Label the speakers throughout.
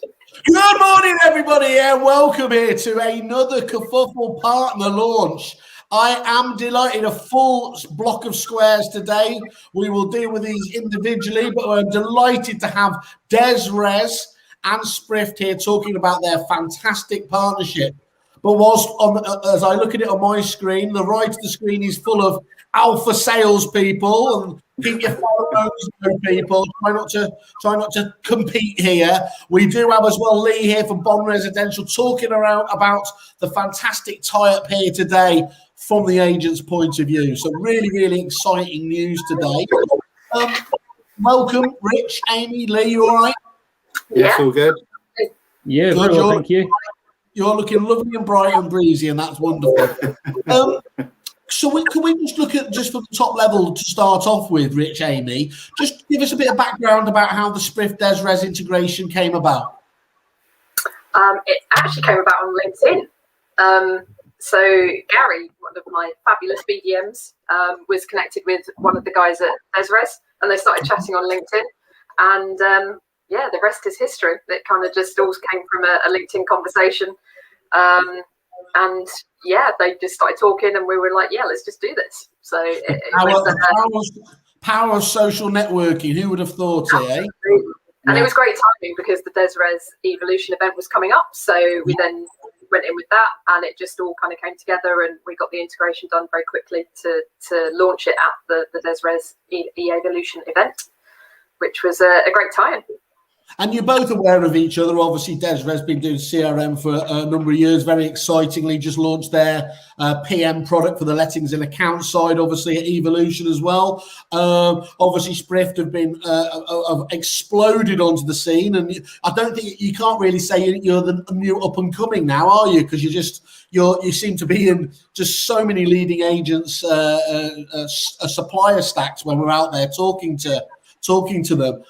Speaker 1: Good morning, everybody, and welcome here to another Kerfuffle partner launch. I am delighted, a full block of squares today. We will deal with these individually, but I'm delighted to have Dezrez and Sprift here talking about their fantastic partnership. But as I look at it on my screen, the right of the screen is full of alpha salespeople, and keep your phones, people. Try not to compete here. We do have as well Lee here from Bond Residential talking around about the fantastic tie-up here today from the agent's point of view. So really, really exciting news today. Welcome, Rich, Amy, Lee. You all right?
Speaker 2: Yes, all good.
Speaker 3: Yeah, good. Well, thank you.
Speaker 1: You're looking lovely and bright and breezy, and that's wonderful. So can we just look at, just from the top level to start off with, Rich, Amy, just give us a bit of background about how the Sprift Dezrez integration came about.
Speaker 2: It actually came about on LinkedIn. So Gary, one of my fabulous BDMs, was connected with one of the guys at Dezrez, and they started chatting on LinkedIn. And yeah, the rest is history. It kind of just all came from a LinkedIn conversation. And yeah, they just started talking, and we were like, yeah, let's just do this. So
Speaker 1: power of social networking. Who would have thought it, eh?
Speaker 2: And it was great timing because the Dezrez Evolution event was coming up. So we then went in with that, and it just all kind of came together, and we got the integration done very quickly to launch it at the Dezrez Evolution event, which was a great time.
Speaker 1: And you're both aware of each other. Obviously, Dezrez's been doing CRM for a number of years. Very excitingly, just launched their PM product for the lettings and account side, obviously at Evolution as well. Obviously, Sprift have exploded onto the scene. And I don't think you can't really say you're the new up and coming now, are you? Because you seem to be in just so many leading agents, supplier stacks when we're out there talking to them.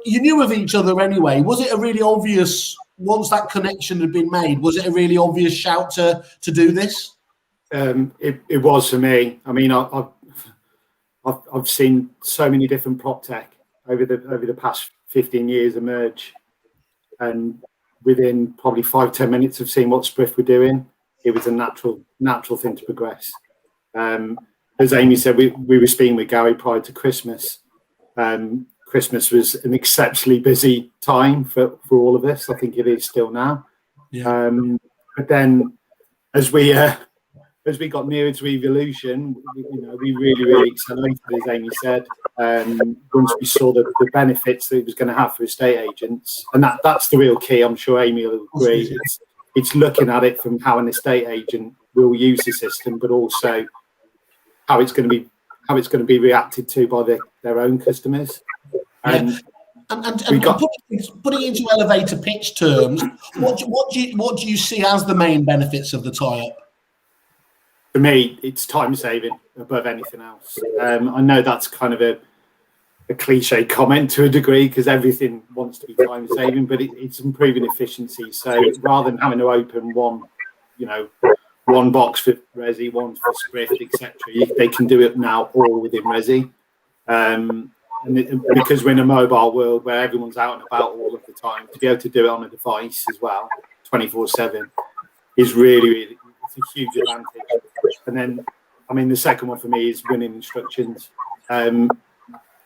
Speaker 1: You knew of each other anyway. Was it a really obvious, once that connection had been made, was it a really obvious shout to do this?
Speaker 4: It was for me. I mean, I've seen so many different prop tech over the past 15 years emerge, and within probably 5-10 minutes of seeing what Sprift were doing, it was a natural thing to progress. As Amy said, we were speaking with Gary prior to Christmas. Christmas was an exceptionally busy time for all of us. I think it is still now. Yeah. But then, as we got nearer to Evolution, we really accelerated, as Amy said. Once we saw the benefits that it was going to have for estate agents, and that's the real key. I'm sure Amy will agree. It's looking at it from how an estate agent will use the system, but also how it's going to be reacted to by their own customers. And putting it into elevator pitch terms, what do you see as the main benefits of the tie-up? For me, it's time saving above anything else. I know that's kind of a cliche comment to a degree because everything wants to be time saving, but it's improving efficiency. So rather than having to open one box for Resi, one for Sprift, etc., they can do it now all within Resi. And because we're in a mobile world where everyone's out and about all of the time, to be able to do it on a device as well, 24/7, is really it's a huge advantage. And then, I mean, the second one for me is running instructions.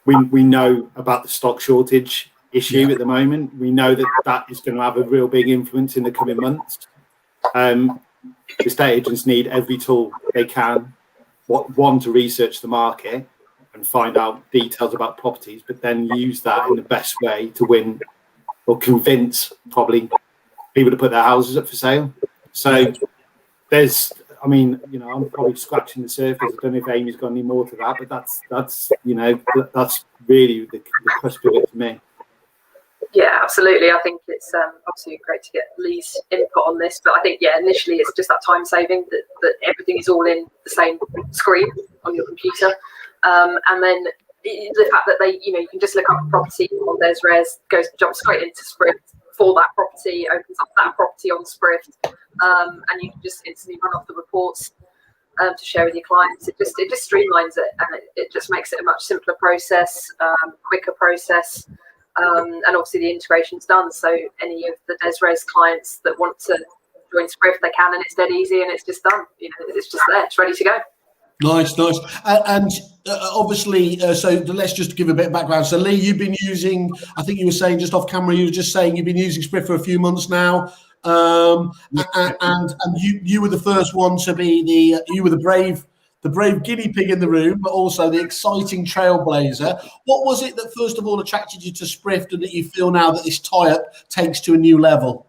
Speaker 4: We know about the stock shortage issue at the moment. We know that is going to have a real big influence in the coming months. Estate agents need every tool they can, one, to research the market and find out details about properties, but then use that in the best way to win or convince probably people to put their houses up for sale. So I'm probably scratching the surface. I don't know if Amy's got any more to that, but that's really the cusp of it for me.
Speaker 2: Yeah, absolutely. I think it's obviously great to get Lee's input on this, but I think, initially it's just that time saving, that everything is all in the same screen on your computer. And then the fact that you can just look up a property on Dezrez, jump straight into Sprift for that property, opens up that property on Sprift, and you can just instantly run off the reports to share with your clients. It just streamlines it, and it just makes it a much simpler process, quicker process. and obviously the integration's done. So any of the Dezrez clients that want to join Sprift, they can, and it's dead easy, and it's just done. It's just there, it's ready to go.
Speaker 1: Nice. And obviously, so let's just give a bit of background. So Lee, you've been using, I think you were saying just off camera, you were just saying you've been using Sprift for a few months now. And you were the first one to be you were the brave guinea pig in the room, but also the exciting trailblazer. What was it that first of all attracted you to Sprift, and that you feel now that this tie-up takes to a new level?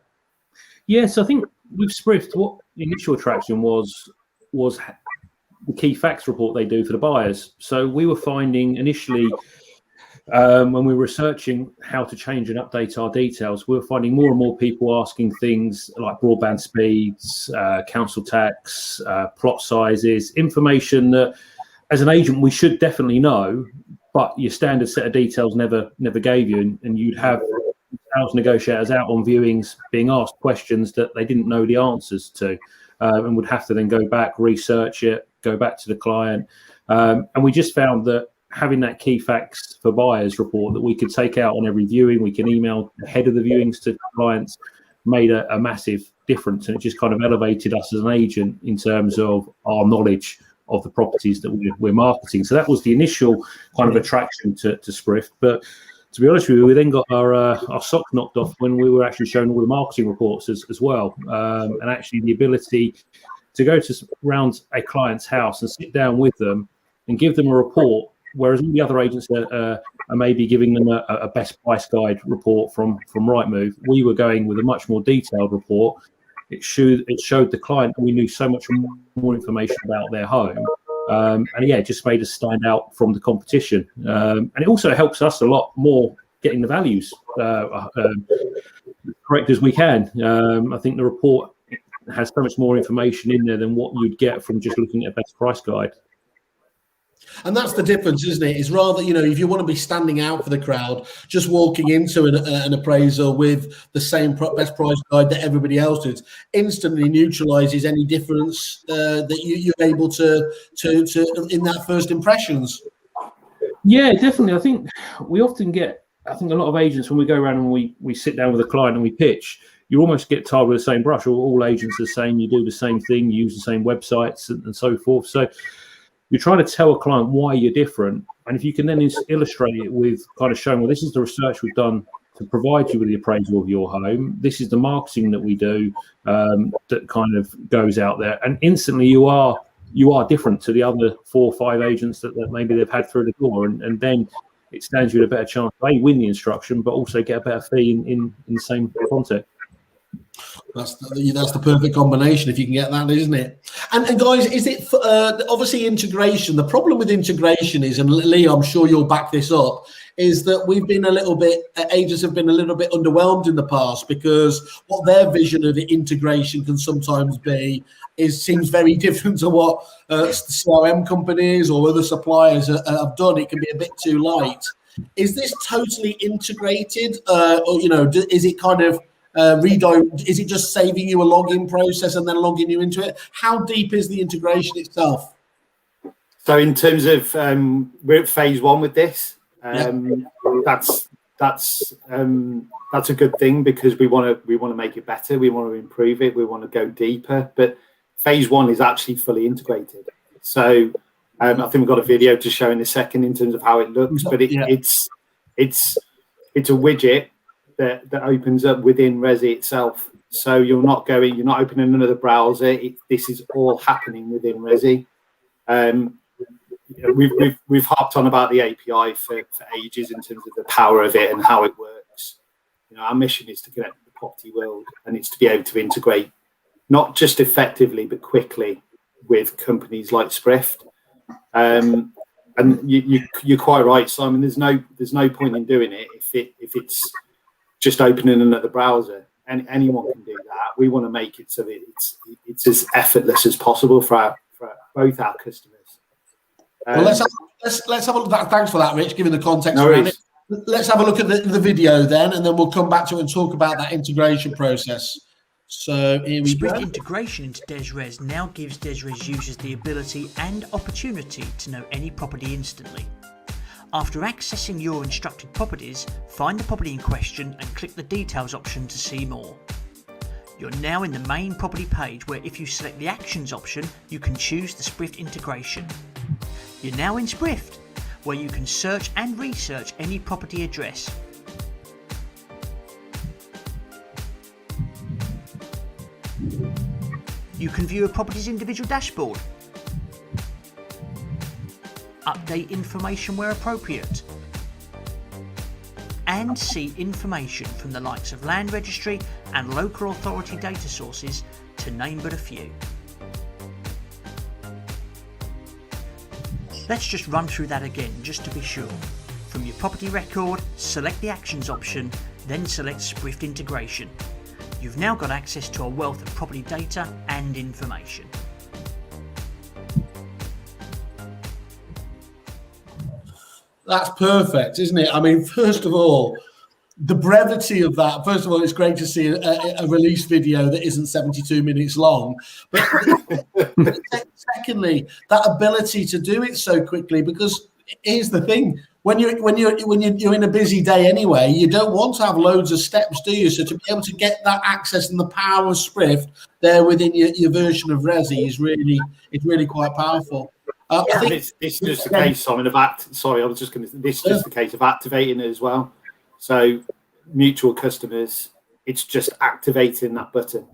Speaker 3: Yes, I think with Sprift, what the initial attraction was the key facts report they do for the buyers. So we were finding initially, when we were researching how to change and update our details, we were finding more and more people asking things like broadband speeds, council tax, plot sizes, information that as an agent we should definitely know, but your standard set of details never gave you, and you'd have sales negotiators out on viewings being asked questions that they didn't know the answers to, and would have to then go back, research it, go back to the client, and we just found that having that key facts for buyers report that we could take out on every viewing, we can email ahead of the viewings to clients, made a massive difference, and it just kind of elevated us as an agent in terms of our knowledge of the properties that we're marketing. So that was the initial kind of attraction to Sprift. But to be honest with you, we then got our socks knocked off when we were actually showing all the marketing reports as well, and actually the ability to go to around a client's house and sit down with them and give them a report, whereas all the other agents are maybe giving them a best price guide report from Rightmove. We were going with a much more detailed report. It showed the client that we knew so much more information about their home, and it just made us stand out from the competition. And it also helps us a lot more getting the values correct as we can. I think the report has so much more information in there than what you'd get from just looking at a best price guide.
Speaker 1: And that's the difference, isn't it? It's rather, if you want to be standing out for the crowd, just walking into an appraisal with the same best price guide that everybody else does instantly neutralizes any difference that you're able to in that first impressions.
Speaker 3: Yeah, definitely. I think we often get, a lot of agents, when we go around and we sit down with a client and we pitch, you almost get tied with the same brush. All agents are saying you do the same thing, you use the same websites and so forth. So you're trying to tell a client why you're different. And if you can then illustrate it with kind of showing, well, this is the research we've done to provide you with the appraisal of your home. This is the marketing that we do that kind of goes out there. And instantly you are different to the other 4 or 5 agents that maybe they've had through the door. And then it stands you a better chance to win the instruction, but also get a better fee in the same context.
Speaker 1: That's the perfect combination if you can get that, isn't it? And guys, is it obviously integration? The problem with integration is, and Lee, I'm sure you'll back this up, is that agents have been a little bit underwhelmed in the past, because what their vision of the integration can sometimes be seems very different to what CRM companies or other suppliers have done. It can be a bit too light. Is this totally integrated, or is it kind of is it just saving you a login process and then logging you into it? How deep is the integration itself?
Speaker 4: So in terms of we're at phase 1 with this. That's a good thing, because we want to make it better. We want to improve it. We want to go deeper. But phase 1 is actually fully integrated. So I think we've got a video to show in a second in terms of how it looks. But it's a widget that opens up within Resi itself. So you're not opening another browser. This is all happening within Resi. We've harped on about the API for ages in terms of the power of it and how it works. Our mission is to connect the property world, and it's to be able to integrate not just effectively but quickly with companies like Sprift. And you're quite right, Simon. There's no point in doing it if it's just opening another browser, and anyone can do that. We want to make it so that it's as effortless as possible for both our customers.
Speaker 1: Well, let's have a look. Thanks for that, Rich, giving the context around it. Let's have a look at the video then, and then we'll come back to it and talk about that integration process. So here we go.
Speaker 5: Sprift integration into Dezrez now gives Dezrez users the ability and opportunity to know any property instantly. After accessing your instructed properties, find the property in question and click the details option to see more. You're now in the main property page where if you select the actions option, you can choose the Sprift integration. You're now in Sprift, where you can search and research any property address. You can view a property's individual dashboard, update information where appropriate, and see information from the likes of land registry and local authority data sources, to name but a few. Let's just run through that again just to be sure. From your property record, select the actions option, then select Sprift integration. You've now got access to a wealth of property data and information.
Speaker 1: That's perfect, isn't it? I mean, first of all, the brevity of that. First of all, it's great to see a release video that isn't 72 minutes long. But secondly, that ability to do it so quickly, because here's the thing. When you're in a busy day anyway, you don't want to have loads of steps, do you? So to be able to get that access and the power of Sprift there within your version of Resi is really quite powerful. I think
Speaker 4: it's just the case, Simon, of this is just the case of activating it as well. So mutual customers, it's just activating that button.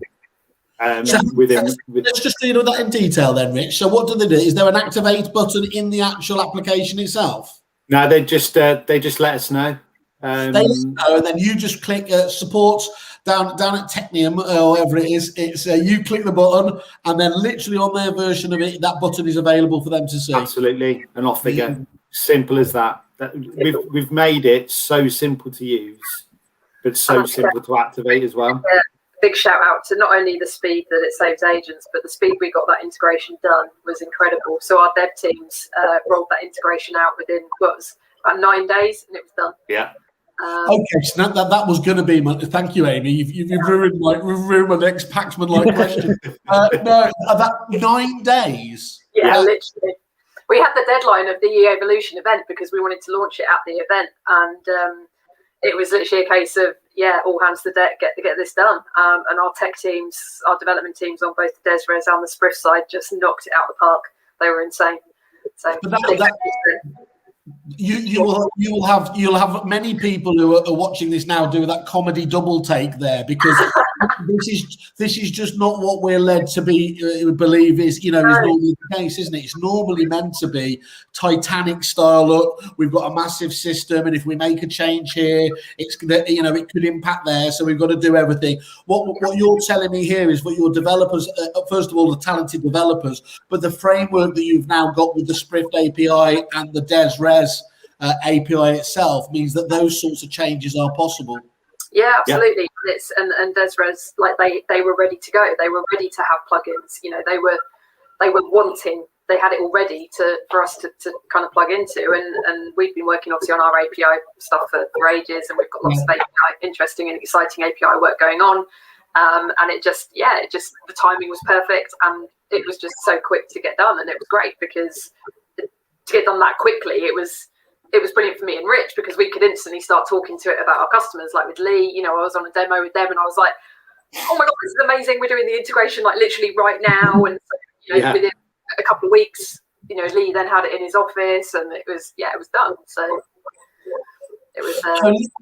Speaker 1: Let's just deal with that in detail then, Rich. So what do they do? Is there an activate button in the actual application itself?
Speaker 4: No, they just let us know.
Speaker 1: They let us know, and then you just click support down at Technium or whatever it is. It's you click the button, and then literally on their version of it, that button is available for them to see.
Speaker 4: Absolutely, and off they go. Simple as that. We've made it so simple to use, but so simple to activate as well.
Speaker 2: Yeah. Big shout out to not only the speed that it saves agents, but the speed we got that integration done was incredible. So our dev teams rolled that integration out within about 9 days, and it was done.
Speaker 4: Yeah.
Speaker 1: Okay, so that was going to be my. Thank you, Amy. You've ruined my next Paxman-like question. No, that 9 days.
Speaker 2: Yeah, literally. We had the deadline of the e-evolution event because we wanted to launch it at the event, and it was literally a case of all hands to deck, get this done. And our tech teams, our development teams on both the Dezrez and the Sprift side just knocked it out of the park. They were insane. So
Speaker 1: you'll have many people who are watching this now do that comedy double take there, because this is just not what we're led to believe is normally the case, isn't it? It's normally meant to be Titanic style. Look, we've got a massive system, and if we make a change here, it's gonna, it could impact there. So we've got to do everything. What you're telling me here is what your developers, first of all, the talented developers, but the framework that you've now got with the Sprift API and the Dezrez API itself means that those sorts of changes are possible.
Speaker 2: Yeah, absolutely. Yeah. It's and Dezrez, like they were ready to go. They were ready to have plugins. They were wanting. They had it all ready for us to kind of plug into. And we've been working obviously on our API stuff for ages, and we've got lots of API, interesting and exciting API work going on. And it just the timing was perfect, and it was just so quick to get done, and it was great because to get done that quickly, it was brilliant for me and Rich, because we could instantly start talking to it about our customers. Like with Lee, I was on a demo with them, and I was like, "Oh my god, this is amazing! We're doing the integration like literally right now." And so, within a couple of weeks, Lee then had it in his office, and it was done. So it was.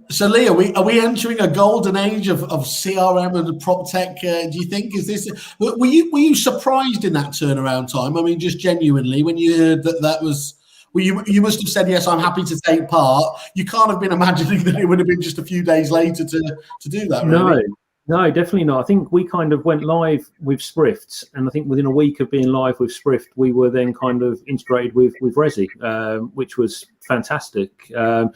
Speaker 1: So Lee, are we entering a golden age of CRM and prop tech? Do you think were you surprised in that turnaround time? I mean, just genuinely, when you heard that was. Well, you must have said, yes, I'm happy to take part. You can't have been imagining that it would have been just a few days later to do that, really.
Speaker 3: No, definitely not. I think we kind of went live with Sprift, and I think within a week of being live with Sprift, we were then kind of integrated with Resi, which was fantastic. And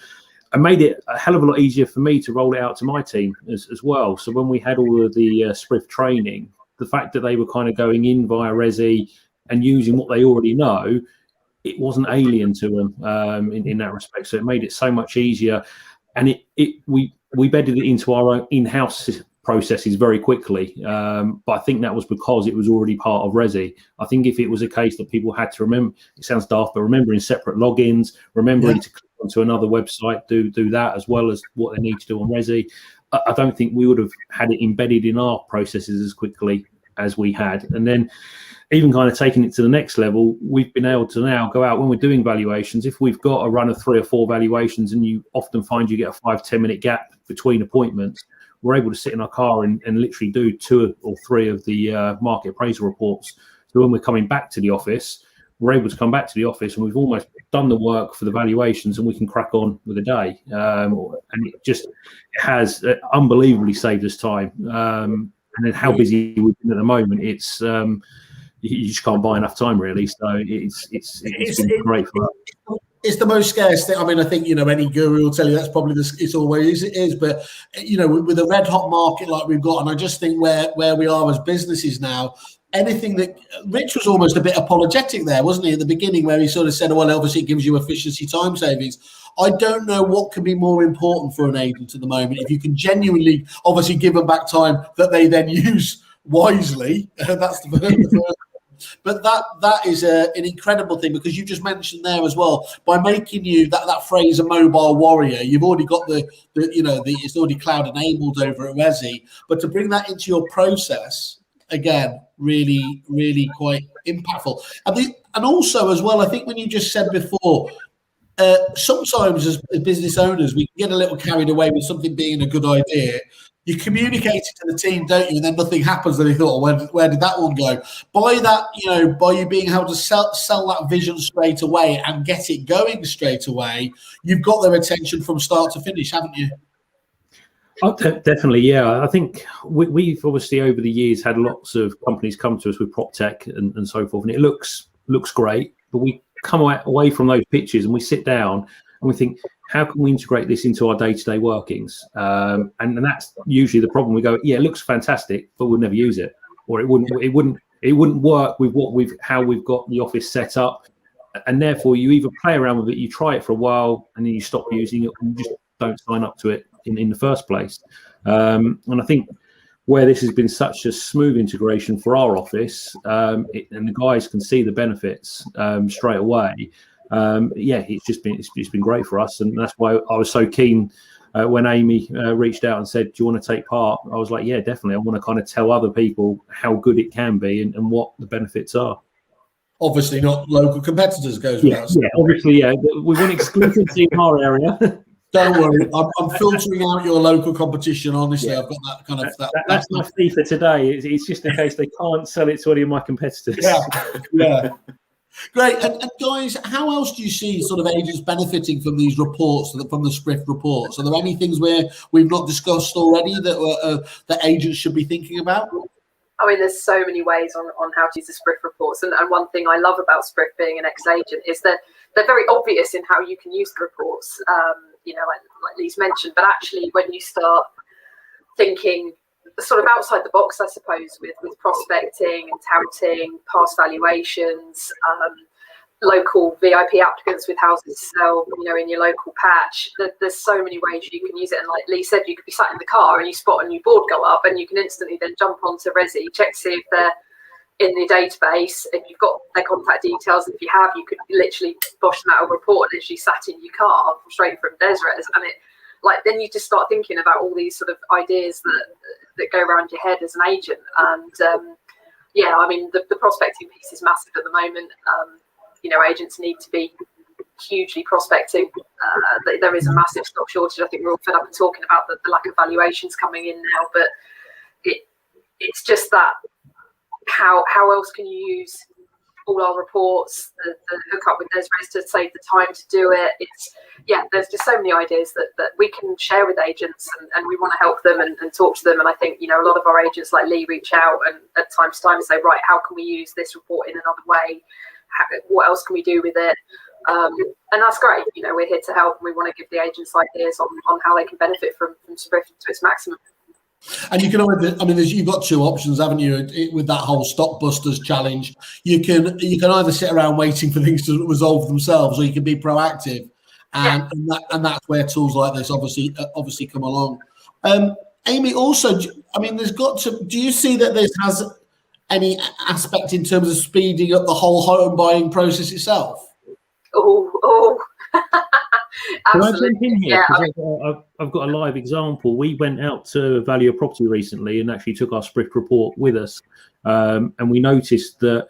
Speaker 3: made it a hell of a lot easier for me to roll it out to my team as well. So when we had all of the Sprift training, the fact that they were kind of going in via Resi and using what they already know, it wasn't alien to them in that respect. So it made it so much easier, and we bedded it into our own in-house processes very quickly. But I think that was because it was already part of Resi. I think if it was a case that people had to remember, it sounds daft, but remembering separate logins, remembering to click onto another website, do that as well as what they need to do on Resi. I don't think we would have had it embedded in our processes as quickly as we had. And then even kind of taking it to the next level, we've been able to now go out when we're doing valuations. If we've got a run of 3 or 4 valuations, and you often find you get a 5-10 minute gap between appointments, we're able to sit in our car and literally do 2 or 3 of the market appraisal reports. So when we're coming back to the office, we're able to come back to the office and we've almost done the work for the valuations, and we can crack on with the day. And it has unbelievably saved us time. And then how busy we've been at the moment, it's you just can't buy enough time, really. So it's been great for us.
Speaker 1: It's the most scarce thing. I mean, I think, any guru will tell you that's probably it's always it is. But, with a red hot market like we've got, and I just think where we are as businesses now, anything that Rich was almost a bit apologetic there, wasn't he, at the beginning, where he sort of said, well, obviously it gives you efficiency, time savings. I don't know what can be more important for an agent at the moment. If you can genuinely, obviously, give them back time that they then use wisely, that's the first. But that is an incredible thing, because you just mentioned there as well, by making you that phrase a mobile warrior, you've already got the it's already cloud enabled over at Resi, but to bring that into your process again, really, really quite impactful. And also as well, I think when you just said before, sometimes as business owners, we can get a little carried away with something being a good idea. You communicate it to the team, don't you? And then nothing happens. And they thought, where did that one go? By that, by you being able to sell that vision straight away and get it going straight away, you've got their attention from start to finish, haven't you?
Speaker 3: Oh, definitely, yeah. I think we've obviously over the years had lots of companies come to us with prop tech and so forth, and it looks great. But we come away from those pitches and we sit down and we think, how can we integrate this into our day-to-day workings? And that's usually the problem. We go, yeah, it looks fantastic, but we'll never use it, or it wouldn't work with how we've got the office set up. And therefore, you either play around with it, you try it for a while, and then you stop using it, and you just don't sign up to it in the first place. And I think where this has been such a smooth integration for our office, and the guys can see the benefits straight away. It's been great for us, and that's why I was so keen when Amy reached out and said, do you want to take part? I was like, yeah, definitely. I want to kind of tell other people how good it can be and what the benefits are.
Speaker 1: Obviously not local competitors goes without saying.
Speaker 3: Yeah, obviously, yeah. We want exclusivity in our area.
Speaker 1: Don't worry, I'm filtering out your local competition. Honestly, yeah. I've got that kind of
Speaker 3: that's my fee for today. It's just in case they can't sell it to any of my competitors.
Speaker 1: Yeah. Great. And guys, how else do you see sort of agents benefiting from these reports, from the Sprift reports? Are there any things where we've not discussed already that agents should be thinking about?
Speaker 2: I mean, there's so many ways on how to use the Sprift reports. And one thing I love about Sprift being an ex-agent is that they're very obvious in how you can use the reports, like Lee's mentioned. But actually, when you start thinking sort of outside the box, I suppose, with prospecting and touting, past valuations, local VIP applicants with houses to sell, in your local patch, there's so many ways you can use it. And like Lee said, you could be sat in the car and you spot a new board go up and you can instantly then jump onto Resi, check to see if they're in the database, if you've got their contact details. If you have, you could literally bosh them out a report and literally sat in your car straight from Dezrez. And then you just start thinking about all these sort of ideas that go around your head as an agent. And I mean, the prospecting piece is massive at the moment. Agents need to be hugely prospecting. There is a massive stock shortage. I think we're all fed up of talking about the lack of valuations coming in now, but it's just that how else can you use all our reports, the hookup with Dezrez to save the time to do it? There's just so many ideas that we can share with agents, and we want to help them and talk to them. And I think, a lot of our agents like Lee reach out and at time to time and say, right, how can we use this report in another way? What else can we do with it? And that's great. We're here to help, and we want to give the agents ideas on how they can benefit from Sprift to its maximum.
Speaker 1: And you can you've got 2 options, haven't you? With that whole Stockbusters challenge, you can either sit around waiting for things to resolve themselves, or you can be proactive, and that's where tools like this obviously come along. Amy, also, there's got to. Do you see that this has any aspect in terms of speeding up the whole home buying process itself?
Speaker 2: Oh,
Speaker 3: Can I jump in here?
Speaker 2: Yeah,
Speaker 3: I've got a live example. We went out to value a property recently and actually took our Sprift report with us. And we noticed that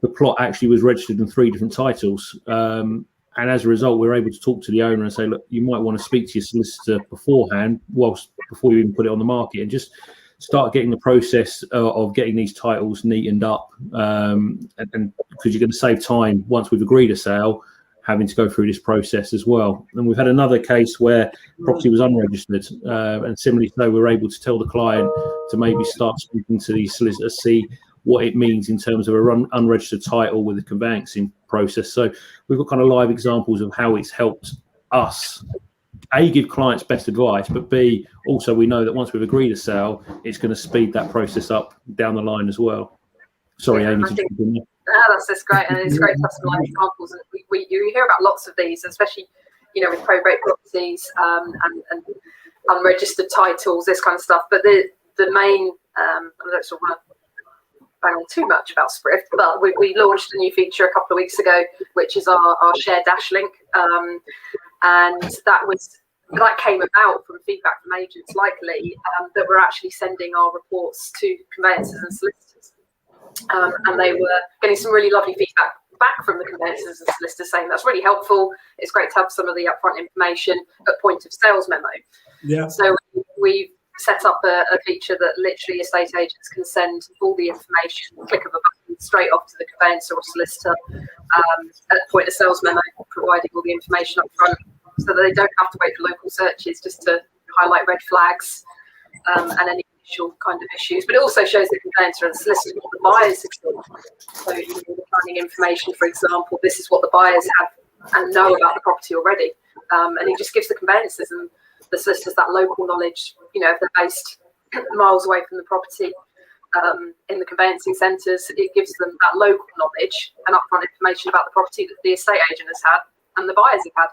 Speaker 3: the plot actually was registered in 3 different titles. And as a result, we were able to talk to the owner and say, look, you might want to speak to your solicitor beforehand, before you even put it on the market, and just start getting the process of getting these titles neatened up. And because you're going to save time once we've agreed a sale, having to go through this process as well. And we've had another case where property was unregistered, and similarly so, we were able to tell the client to maybe start speaking to the solicitor, see what it means in terms of a unregistered title with the conveyancing process. So we've got kind of live examples of how it's helped us, A, give clients best advice, but B, also we know that once we've agreed a sale, it's going to speed that process up down the line as well. Sorry, Amy.
Speaker 2: That's great, and it's great to have some live examples. And you hear about lots of these, especially with probate properties and unregistered titles, this kind of stuff. But the main, I don't sort of want to bang on too much about Sprift, but we launched a new feature a couple of weeks ago, which is our share dash link, and that came about from feedback from agents like Lee, that were actually sending our reports to conveyancers and solicitors. And they were getting some really lovely feedback back from the conveyancers and solicitors saying that's really helpful. It's great to have some of the upfront information at point of sales memo. Yeah. So we've set up a feature that literally estate agents can send all the information, click of a button, straight off to the conveyancer or solicitor at point of sales memo, providing all the information up front, so that they don't have to wait for local searches just to highlight red flags and any kind of issues. But it also shows the conveyancer and the solicitor what the buyers have done. So the planning information, for example, this is what the buyers have and know about the property already. And it just gives the conveyancers and the solicitors that local knowledge, if they're based miles away from the property, in the conveyancing centres, it gives them that local knowledge and upfront information about the property that the estate agent has had and the buyers have had.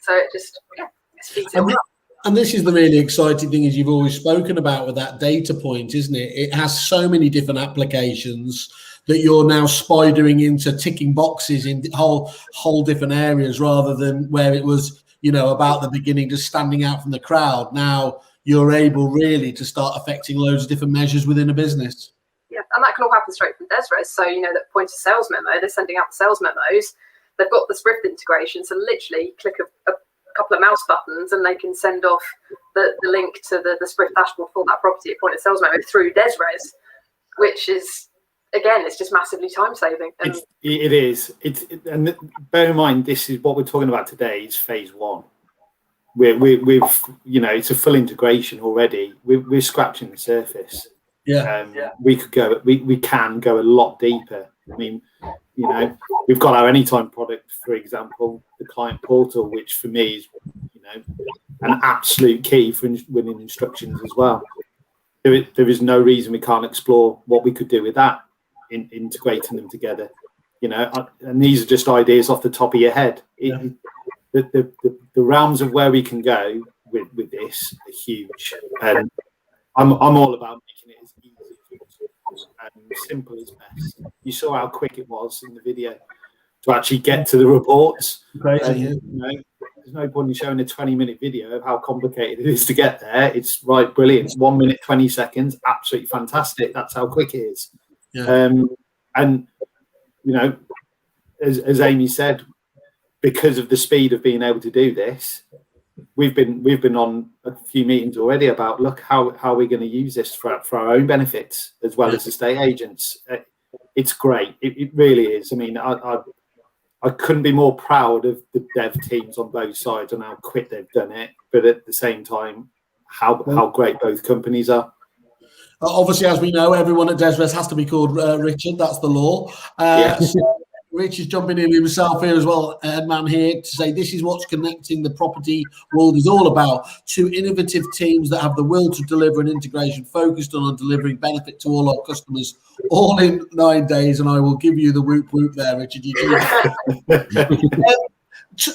Speaker 2: So it just, it speeds it all up.
Speaker 1: And this is the really exciting thing, as you've always spoken about with that data point, isn't it? It has so many different applications that you're now spidering into ticking boxes in whole different areas, rather than where it was, about the beginning, just standing out from the crowd. Now you're able really to start affecting loads of different measures within a business.
Speaker 2: Yeah, and that can all happen straight from Dezrez. So, that point of sales memo, they're sending out the sales memos. They've got the Sprift integration, so literally click a couple of mouse buttons and they can send off the link to the Sprift dashboard for that property at point of sales memo through Dezrez, which is, again, it's just massively time saving.
Speaker 4: It is. And bear in mind, this is what we're talking about today is phase one. We've it's a full integration already. We're scratching the surface. We can go a lot deeper. I mean, we've got our Anytime product, for example, the client portal, which for me is, an absolute key for winning instructions as well. There is no reason we can't explore what we could do with that, integrating them together. And these are just ideas off the top of your head. The realms of where we can go with this are huge, and I'm all about making it as easy and simple as best. You saw how quick it was in the video to actually get to the reports. There's no point in showing a 20-minute video of how complicated it is to get there. It's brilliant. 1 minute 20 seconds, absolutely fantastic. That's how quick it is. And as Amy said, because of the speed of being able to do this, we've been on a few meetings already about how are we going to use this for our own benefits as well as estate agents. It's great. It really is. I mean, I couldn't be more proud of the dev teams on both sides and how quick they've done it, but at the same time, how great both companies are.
Speaker 1: Obviously, as we know, everyone at Dezrez has to be called Richard. That's the law. So Rich is jumping in himself here as well, Edman here, to say this is what's connecting the property world is all about. 2 innovative teams that have the will to deliver an integration focused on delivering benefit to all our customers, all in 9 days. And I will give you the whoop whoop there, Richard.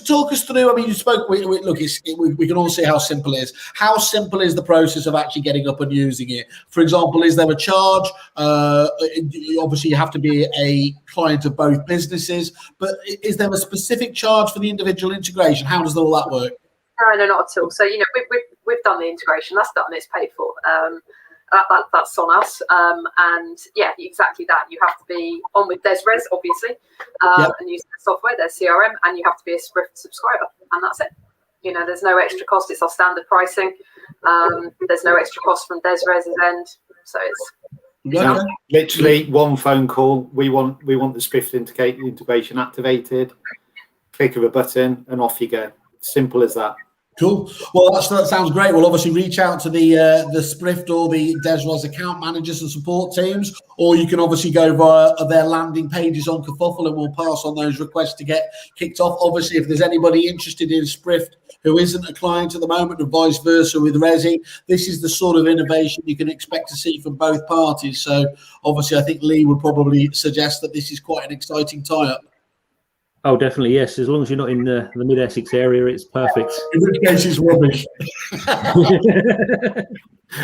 Speaker 1: Talk us through. I mean, you spoke. Look, we can all see how simple it is. How simple is the process of actually getting up and using it? For example, is there a charge? Obviously, you have to be a client of both businesses, but is there a specific charge for the individual integration? How does all that work?
Speaker 2: No, not at all. So we've done the integration. That's done. It's paid for. That's on us. And yeah, exactly that. You have to be on with Dezrez, obviously, and use their software, their CRM, and you have to be a Sprift subscriber, and that's it. There's no extra cost. It's our standard pricing. There's no extra cost from Dezrez's end, so it's
Speaker 4: literally one phone call. We want the Sprift integration activated. Click of a button, and off you go. Simple as that.
Speaker 1: Cool. Well, that sounds great. We'll obviously reach out to the Sprift or the Dezrez account managers and support teams, or you can obviously go via their landing pages on Kerfuffle, and we'll pass on those requests to get kicked off. Obviously, if there's anybody interested in Sprift who isn't a client at the moment, and vice versa with Resi, this is the sort of innovation you can expect to see from both parties. So, obviously, I think Lee would probably suggest that this is quite an exciting tie-up.
Speaker 3: Oh, definitely, yes. As long as you're not in the mid-Essex area, it's perfect.
Speaker 1: In which case, it's rubbish.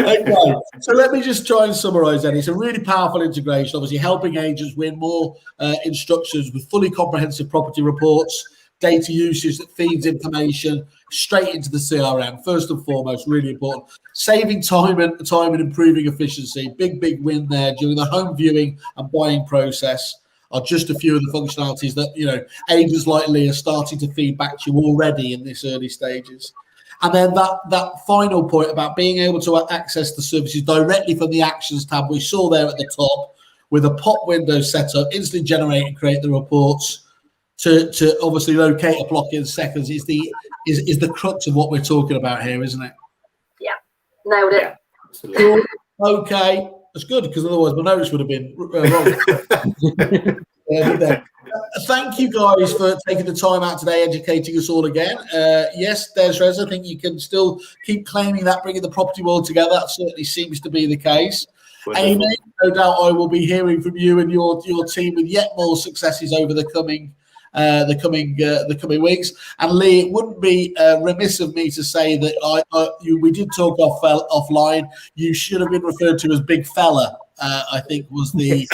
Speaker 1: Okay, so let me just try and summarise then. It's a really powerful integration, obviously helping agents win more instructions with fully comprehensive property reports, data usage that feeds information straight into the CRM. First and foremost, really important. Saving time and improving efficiency. Big win there during the home viewing and buying process. Are just a few of the functionalities that agents like Lee are starting to feed back to you already in this early stages. And then that final point about being able to access the services directly from the Actions tab we saw there at the top, with a pop window set up, instantly generate and create the reports to obviously locate a block in seconds is the crux of what we're talking about here, isn't it?
Speaker 2: Yeah, nailed it.
Speaker 4: Absolutely.
Speaker 1: Okay. That's good, because otherwise my notes would have been wrong. Thank you guys for taking the time out today, educating us all again. Yes, Dezrez, I think you can still keep claiming that, bringing the property world together. That certainly seems to be the case. Amy, no doubt I will be hearing from you and your team with yet more successes over the coming weeks. And Lee, it wouldn't be remiss of me to say that we did talk offline. You should have been referred to as Big Fella. I think was the.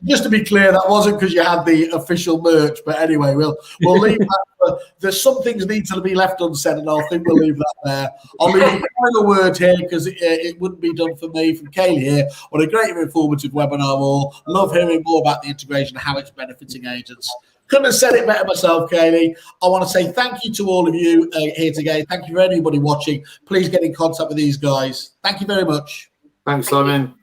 Speaker 1: Just to be clear, that wasn't because you had the official merch. But anyway, we'll leave that. There's some things need to be left unsaid, and I think we'll leave that there. I'll leave the final word here because it wouldn't be done for me from Kaylee here. What a great and informative webinar! All love hearing more about the integration and how it's benefiting agents. Couldn't have said it better myself, Kaylee. I want to say thank you to all of you here today. Thank you for anybody watching. Please get in contact with these guys. Thank you very much.
Speaker 4: Thanks, Simon.